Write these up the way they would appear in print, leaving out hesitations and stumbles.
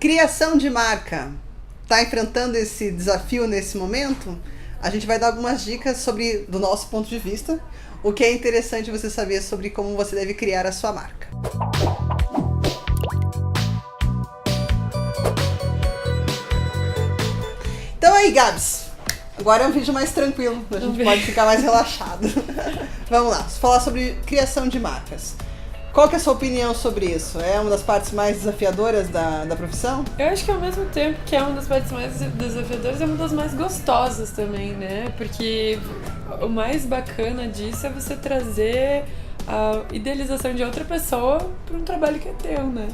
Criação de marca. Está enfrentando esse desafio nesse momento? A gente vai dar algumas dicas sobre, do nosso ponto de vista, o que é interessante você saber sobre como você deve criar a sua marca. Então aí, Gabs, agora é um vídeo mais tranquilo, a gente pode ficar mais relaxado. Vamos lá, falar sobre criação de marcas. Qual que é a sua opinião sobre isso? É uma das partes mais desafiadoras da profissão? Eu acho que ao mesmo tempo que é uma das partes mais desafiadoras, é uma das mais gostosas também, né? Porque o mais bacana disso é você trazer a idealização de outra pessoa para um trabalho que é teu, né?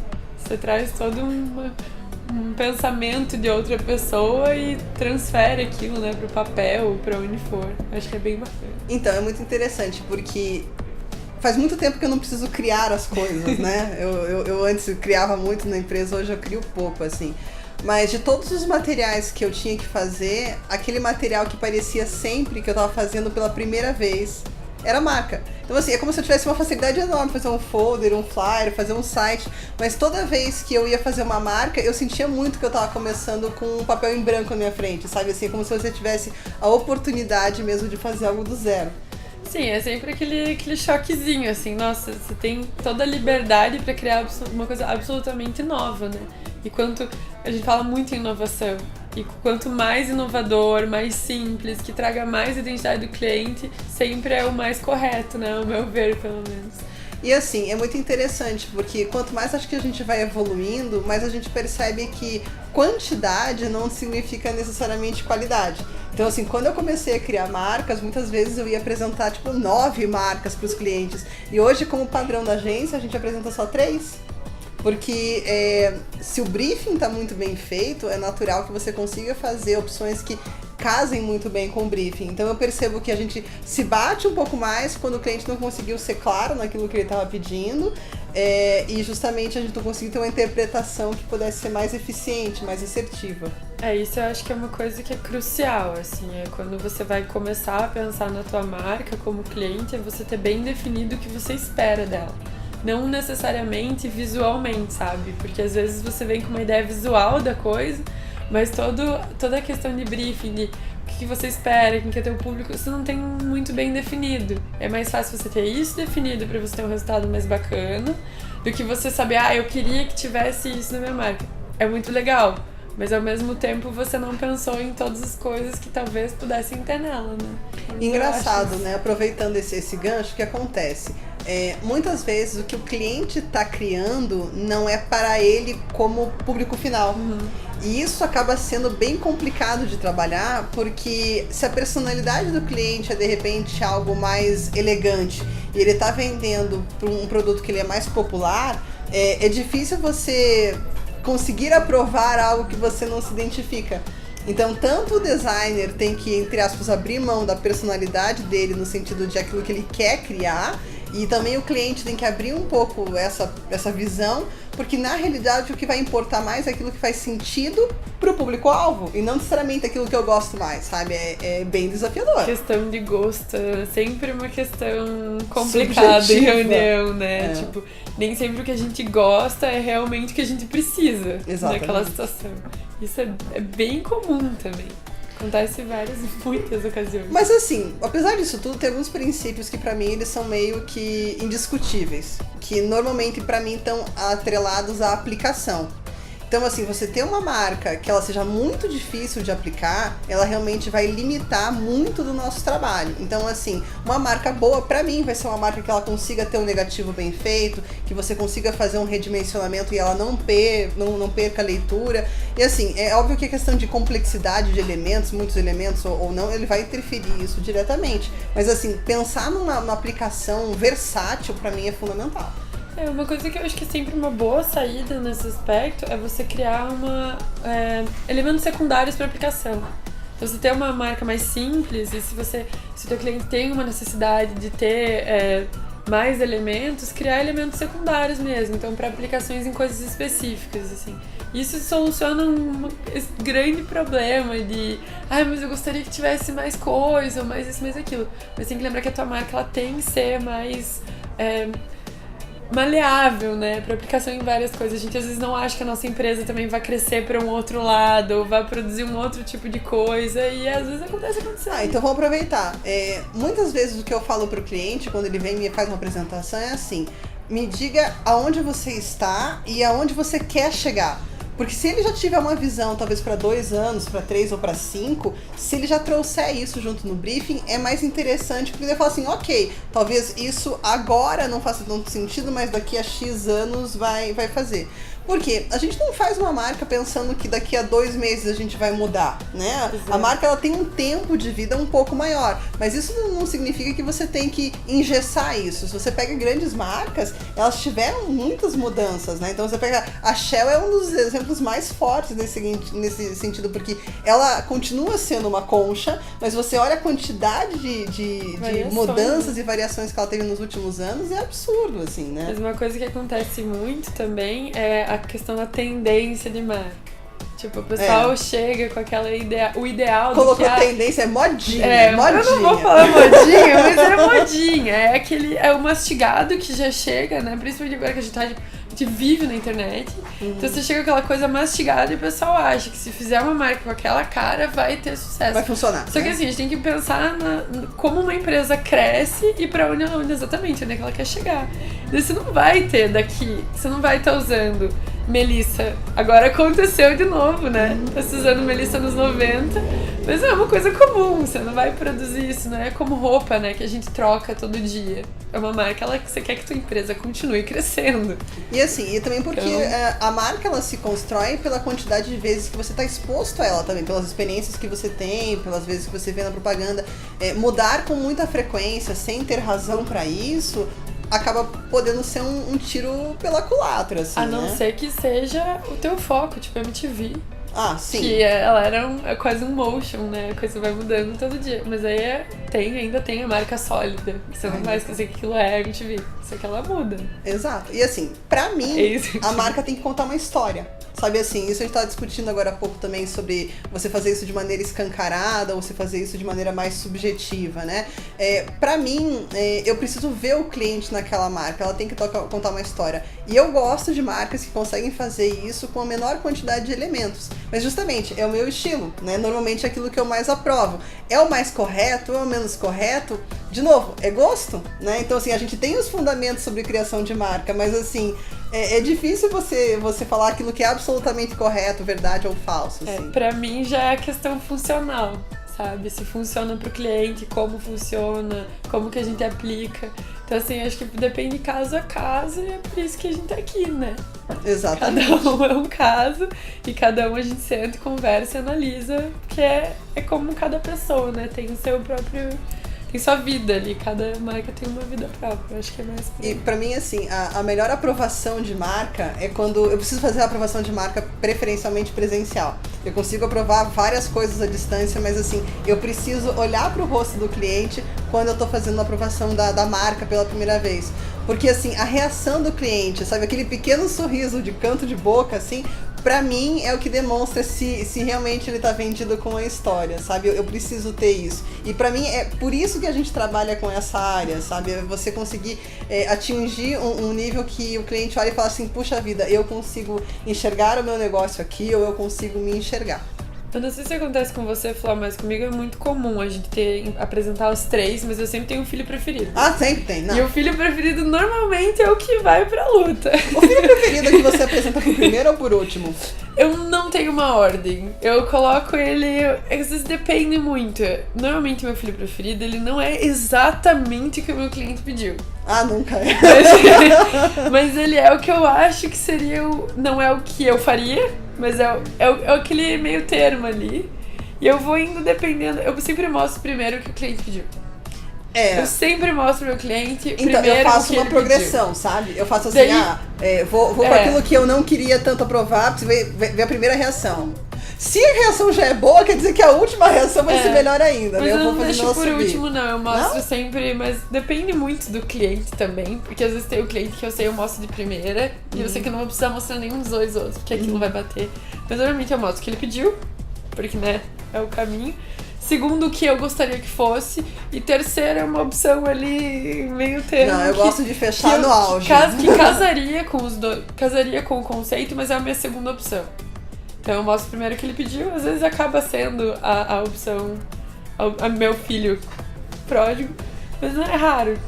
Você traz todo um pensamento de outra pessoa e transfere aquilo, né, pro papel, pra onde for. Acho que é bem bacana. Então, é muito interessante, porque faz muito tempo que eu não preciso criar as coisas, né? Eu antes criava muito na empresa, hoje eu crio pouco, assim. Mas de todos os materiais que eu tinha que fazer, aquele material que parecia sempre que eu tava fazendo pela primeira vez era marca. Então, assim, é como se eu tivesse uma facilidade enorme fazer um folder, um flyer, fazer um site, mas toda vez que eu ia fazer uma marca, eu sentia muito que eu tava começando com um papel em branco na minha frente, sabe? Assim, como se você tivesse a oportunidade mesmo de fazer algo do zero. Sim, é sempre aquele choquezinho, assim, nossa, você tem toda a liberdade pra criar uma coisa absolutamente nova, né? E quanto a gente fala muito em inovação, e quanto mais inovador, mais simples, que traga mais identidade do cliente, sempre é o mais correto, né? Ao meu ver, pelo menos. E assim, é muito interessante, porque quanto mais acho que a gente vai evoluindo, mais a gente percebe que quantidade não significa necessariamente qualidade. Então, assim, quando eu comecei a criar marcas, muitas vezes eu ia apresentar, 9 marcas para os clientes. E hoje, como padrão da agência, a gente apresenta só 3. Porque se o briefing está muito bem feito, é natural que você consiga fazer opções que casem muito bem com o briefing. Então eu percebo que a gente se bate um pouco mais quando o cliente não conseguiu ser claro naquilo que ele estava pedindo, e justamente a gente não conseguiu ter uma interpretação que pudesse ser mais eficiente, mais assertiva. Isso eu acho que é uma coisa que é crucial, assim, é quando você vai começar a pensar na tua marca como cliente, é você ter bem definido o que você espera dela. Não necessariamente visualmente, sabe? Porque às vezes você vem com uma ideia visual da coisa, mas toda a questão de briefing, de o que você espera, quem que é teu público, você não tem muito bem definido. É mais fácil você ter isso definido para você ter um resultado mais bacana, do que você saber, eu queria que tivesse isso na minha marca. É muito legal, mas ao mesmo tempo você não pensou em todas as coisas que talvez pudessem ter nela, né? Engraçado, né? Aproveitando esse gancho, o que acontece? Muitas vezes o que o cliente está criando não é para ele como público final. Uhum. E isso acaba sendo bem complicado de trabalhar, porque se a personalidade do cliente é de repente algo mais elegante e ele está vendendo um produto que ele é mais popular, é difícil você conseguir aprovar algo que você não se identifica. Então, tanto o designer tem que, entre aspas, abrir mão da personalidade dele no sentido de aquilo que ele quer criar, e também o cliente tem que abrir um pouco essa visão, porque na realidade o que vai importar mais é aquilo que faz sentido pro público-alvo, e não necessariamente aquilo que eu gosto mais, sabe? É bem desafiador. Questão de gosto é sempre uma questão complicada em reunião, né? Nem sempre o que a gente gosta é realmente o que a gente precisa. Exatamente. Naquela situação. Isso é bem comum também. Acontece muitas ocasiões. Mas assim, apesar disso tudo, tem alguns princípios que pra mim eles são meio que indiscutíveis, que normalmente pra mim estão atrelados à aplicação. Então, assim, você ter uma marca que ela seja muito difícil de aplicar, ela realmente vai limitar muito do nosso trabalho. Então, assim, uma marca boa, pra mim, vai ser uma marca que ela consiga ter um negativo bem feito, que você consiga fazer um redimensionamento e ela não perca a leitura. E, assim, é óbvio que a questão de complexidade de elementos, muitos elementos ou não, ele vai interferir isso diretamente. Mas, assim, pensar numa aplicação versátil, pra mim, é fundamental. Uma coisa que eu acho que é sempre uma boa saída nesse aspecto é você criar elementos secundários para aplicação. Então, você ter uma marca mais simples e se o teu cliente tem uma necessidade de ter mais elementos, criar elementos secundários mesmo. Então, para aplicações em coisas específicas, assim. Isso soluciona esse grande problema de mas eu gostaria que tivesse mais coisa, ou mais isso, mais aquilo. Mas tem que lembrar que a tua marca ela tem que ser mais maleável, né, para aplicação em várias coisas. A gente às vezes não acha que a nossa empresa também vai crescer para um outro lado, ou vai produzir um outro tipo de coisa, e às vezes acontece. Então vamos aproveitar. Muitas vezes o que eu falo pro cliente, quando ele vem e me faz uma apresentação, é assim: me diga aonde você está e aonde você quer chegar. Porque se ele já tiver uma visão, talvez para 2 anos, para 3 ou para 5, se ele já trouxer isso junto no briefing, é mais interessante, porque ele fala assim, ok, talvez isso agora não faça tanto sentido, mas daqui a X anos vai fazer. Porque a gente não faz uma marca pensando que daqui a 2 meses a gente vai mudar, né? A marca, ela tem um tempo de vida um pouco maior, mas isso não significa que você tem que engessar isso. Se você pega grandes marcas, elas tiveram muitas mudanças, né? Então você pega a Shell, é um dos exemplos mais fortes nesse sentido, porque ela continua sendo uma concha, mas você olha a quantidade de mudanças e variações que ela teve nos últimos anos, é absurdo, assim, né? Mas uma coisa que acontece muito também é a questão da tendência de marca. Tipo, o pessoal chega com aquela ideia, o ideal do colocou tendência, é modinha. Eu não vou falar modinha, mas é modinha. É o mastigado que já chega, né? Principalmente agora que a gente vive na internet. Então você chega com aquela coisa mastigada e o pessoal acha que se fizer uma marca com aquela cara vai ter sucesso. Vai funcionar. Só que assim, a gente tem que pensar como uma empresa cresce e pra onde exatamente, onde é que ela quer chegar. E você não vai ter daqui, você não vai estar usando Melissa. Agora aconteceu de novo, né? Tá se usando Melissa nos 90, mas é uma coisa comum, você não vai produzir isso, não é como roupa, né? Que a gente troca todo dia. É uma marca que você quer que tua empresa continue crescendo. E assim, e também porque a marca, ela se constrói pela quantidade de vezes que você tá exposto a ela também, pelas experiências que você tem, pelas vezes que você vê na propaganda. Mudar com muita frequência, sem ter razão pra isso, acaba podendo ser um tiro pela culatra, assim, a não ser que seja o teu foco, tipo MTV. Ah, sim. Que ela era quase um motion, né? A coisa vai mudando todo dia. Mas aí ainda tem a marca sólida. Você não vai esquecer que aquilo é MTV. Só que ela muda. Exato. E assim, pra mim, a marca tem que contar uma história. Sabe assim, isso a gente tava discutindo agora há pouco também sobre você fazer isso de maneira escancarada ou você fazer isso de maneira mais subjetiva, né? Pra mim, eu preciso ver o cliente naquela marca, ela tem que contar uma história. E eu gosto de marcas que conseguem fazer isso com a menor quantidade de elementos. Mas justamente, é o meu estilo, né? Normalmente é aquilo que eu mais aprovo. É o mais correto, é o menos correto? De novo, é gosto, né? Então assim, a gente tem os fundamentos sobre criação de marca, mas assim, é difícil você falar aquilo que é absolutamente correto, verdade ou falso. Assim. Pra mim já é a questão funcional, sabe? Se funciona pro cliente, como funciona, como que a gente aplica. Então assim, acho que depende caso a caso e é por isso que a gente tá aqui, né? Exatamente. Cada um é um caso e cada um a gente senta, conversa e analisa, porque é como cada pessoa, né? Tem o seu próprio... Tem sua vida ali, cada marca tem uma vida própria, eu acho que é mais... E pra mim, assim, a melhor aprovação de marca é quando eu preciso fazer a aprovação de marca preferencialmente presencial. Eu consigo aprovar várias coisas à distância, mas assim, eu preciso olhar pro rosto do cliente quando eu tô fazendo a aprovação da marca pela primeira vez. Porque assim, a reação do cliente, sabe, aquele pequeno sorriso de canto de boca, assim, pra mim é o que demonstra se realmente ele tá vendido com a história, sabe? Eu preciso ter isso. E pra mim é por isso que a gente trabalha com essa área, sabe? É você conseguir atingir um nível que o cliente olha e fala assim, puxa vida, eu consigo enxergar o meu negócio aqui, ou eu consigo me enxergar. Eu não sei se acontece com você, Flá, mas comigo é muito comum a gente apresentar os 3, mas eu sempre tenho um filho preferido. Ah, sempre tem, não. E o filho preferido normalmente é o que vai pra luta. O filho preferido é que você apresenta por primeiro ou por último? Eu não tenho uma ordem. Eu coloco ele... Às vezes depende muito. Normalmente meu filho preferido, ele não é exatamente o que o meu cliente pediu. Ah, nunca é. Mas ele é o que eu acho que seria não é o que eu faria, mas é aquele meio termo ali. E eu vou indo dependendo... Eu sempre mostro primeiro o que o cliente pediu. Eu sempre mostro pro meu cliente primeiro. Então, eu faço uma progressão, pediu. Sabe? Eu faço assim, vou com aquilo que eu não queria tanto aprovar, pra você ver a primeira reação. Se a reação já é boa, quer dizer que a última reação vai ser melhor ainda, mas né? Eu não deixo por subir. último, não. Eu mostro sempre, mas depende muito do cliente também. Porque às vezes tem o cliente que eu sei eu mostro de primeira, e eu sei que eu não vou precisar mostrar nenhum dos dois outros, porque aquilo vai bater. Mas normalmente eu mostro o que ele pediu, porque, né, é o caminho. Segundo, o que eu gostaria que fosse. E terceiro é uma opção ali meio termo. Não, eu gosto de fechar no auge. Que casaria com casaria com o conceito, mas é a minha segunda opção. Então eu mostro primeiro o que ele pediu, às vezes acaba sendo a opção, a meu filho pródigo, mas não é raro.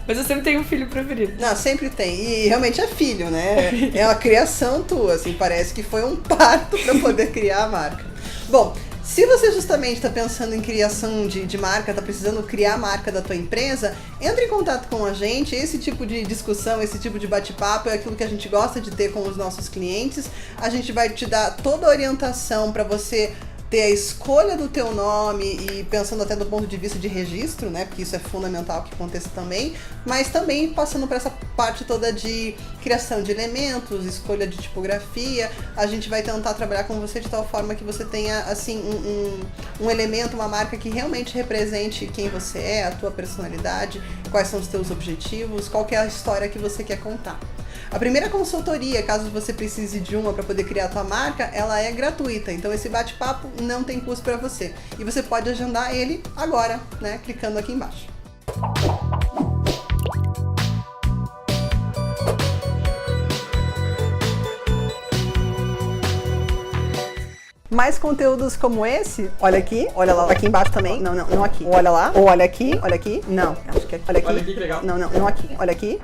Mas eu sempre tenho um filho preferido. Não, sempre tem. E realmente é filho, né? É uma criação tua, assim, parece que foi um parto pra poder criar a marca. Bom, se você justamente está pensando em criação de marca, está precisando criar a marca da tua empresa, entre em contato com a gente. Esse tipo de discussão, esse tipo de bate-papo é aquilo que a gente gosta de ter com os nossos clientes. A gente vai te dar toda a orientação para você ter a escolha do teu nome e pensando até do ponto de vista de registro, né? Porque isso é fundamental que aconteça também, mas também passando por essa parte toda de criação de elementos, escolha de tipografia. A gente vai tentar trabalhar com você de tal forma que você tenha, assim, um elemento, uma marca que realmente represente quem você é, a tua personalidade, quais são os teus objetivos, qual que é a história que você quer contar. A primeira consultoria, caso você precise de uma para poder criar a tua marca, ela é gratuita, então esse bate-papo não tem custo para você. E você pode agendar ele agora, né, clicando aqui embaixo. Mais conteúdos como esse, olha aqui, olha lá, aqui embaixo também. Não aqui. Olha lá, ou olha aqui, não. Acho que é olha aqui. Olha aqui, que legal. Não aqui. Olha aqui.